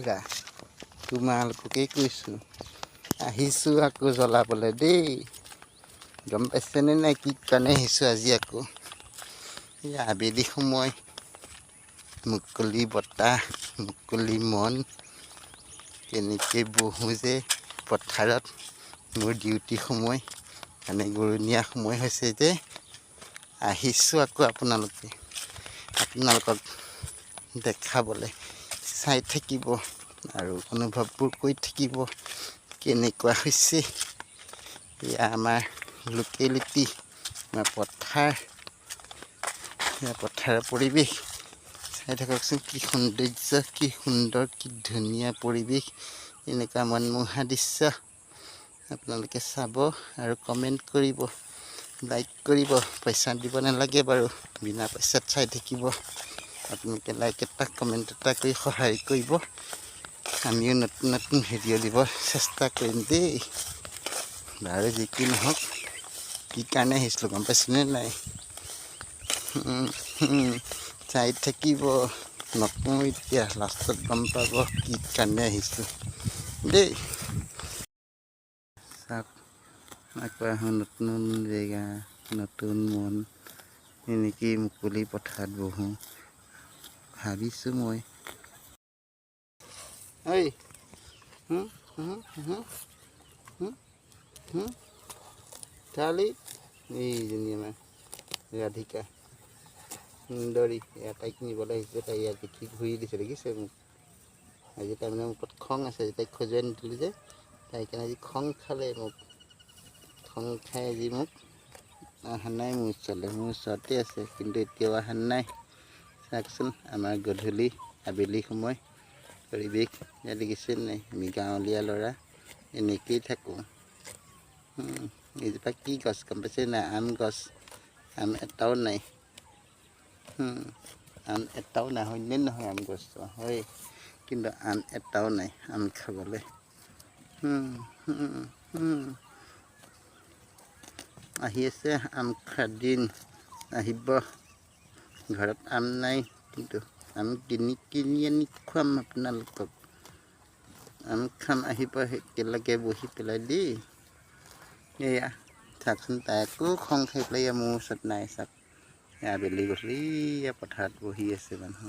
নাভাবিবা তোমালোককে কৈছোঁ আহিছোঁ আকৌ জ্বলাবলৈ দেই গম পাইছেনে নাই কি কাৰণে আহিছোঁ আজি আকৌ এই আবেলি সময় মুকলি বতাহ মুকলি মন কেনেকৈ বহোঁ যে পথাৰত মোৰ ডিউটি সময় মানে গৰুনীয়া সময় হৈছে যে আহিছোঁ আকৌ আপোনালোকক দেখাবলৈ চাই থাকিব আৰু অনুভৱবোৰ কৰি থাকিব কেনেকুৱা হৈছে এয়া আমাৰ লোকেলিটি আমাৰ পথাৰৰ পৰিৱেশ চাই থাককচোন কি সৌন্দৰ্য কি সুন্দৰ কি ধুনীয়া পৰিৱেশ এনেকুৱা মনমোহা দৃশ্য আপোনালোকে চাব আৰু কমেণ্ট কৰিব লাইক কৰিব পইচা দিব নালাগে বাৰু বিনা পইচাত চাই থাকিব আপোনালোকে লাইক এটা কমেণ্ট এটা কৰি সহায় কৰিব আমিও নতুন নতুন ভিডিঅ' দিব চেষ্টা কৰিম দেই বাৰু যি কি নহওক কি কাৰণে আহিছিলোঁ গম পাইছেনে নাই চাই থাকিব নকওঁ এতিয়া লাষ্টত গম পাব কি কাৰণে আহিছোঁ দেই চাওক আকৌ আহোঁ নতুন জেগা নতুন মন এনেকেই মুকলি পথাৰত বহোঁ ভাবিছোঁ মই ঐ চালি এইজনী আমাৰ ৰাধিকা সুন্দৰী তাইক নিবলৈ আহিছোঁ তাই ইয়াত দেখি ঘূৰি দিছে দেখিছে মোক আজি তাৰমানে মোৰ ওপৰত খং আছে তাইক খজুৱাই নিদিলোঁ যে তাই কাৰণে আজি খং খালে মোক খং খাই আজি মোক অহা নাই মোৰ ওচৰতে আছে কিন্তু এতিয়াও অহা নাই চাওকচোন আমাৰ গধূলি আবেলি সময় পৰিৱেশ ইয়াত দেখিছে নাই আমি গাঁৱলীয়া ল'ৰা এনেকেই থাকোঁ এইজোপা কি গছ গম পাইছে নাই আম গছ আম এটাও নাই আম এটাও নাই হয়নে নহয় আম গছটো হয় কিন্তু আম এটাও নাই আম খাবলৈ আহি আছে আম খোৱাৰ দিন আহিব ঘৰত আম নাই কিন্তু আম কিনি আনি খুৱাম আপোনালোকক আম খাম আহিব একেলগে বহি পেলাই দেই এয়া চাওকচোন তাই আকৌ খং খাই পেলাই মোৰ ওচৰত নাই চাওক আবেলি গধূলি পথাৰত বহি আছে মানুহ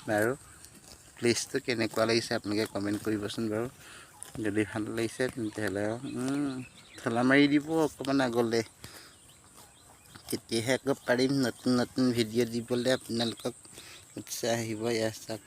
বাৰু প্লেচটো কেনেকুৱা লাগিছে আপোনালোকে কমেণ্ট কৰিবচোন বাৰু যদি ভাল লাগিছে তেতিয়াহ'লে ঠেলা মাৰি দিব অকণমান আগলৈ তেতিয়াহে আকৌ পাৰিম নতুন নতুন ভিডিঅ' দিবলৈ আপোনালোকক উৎসাহ আহিব ইয়াৰ চাওক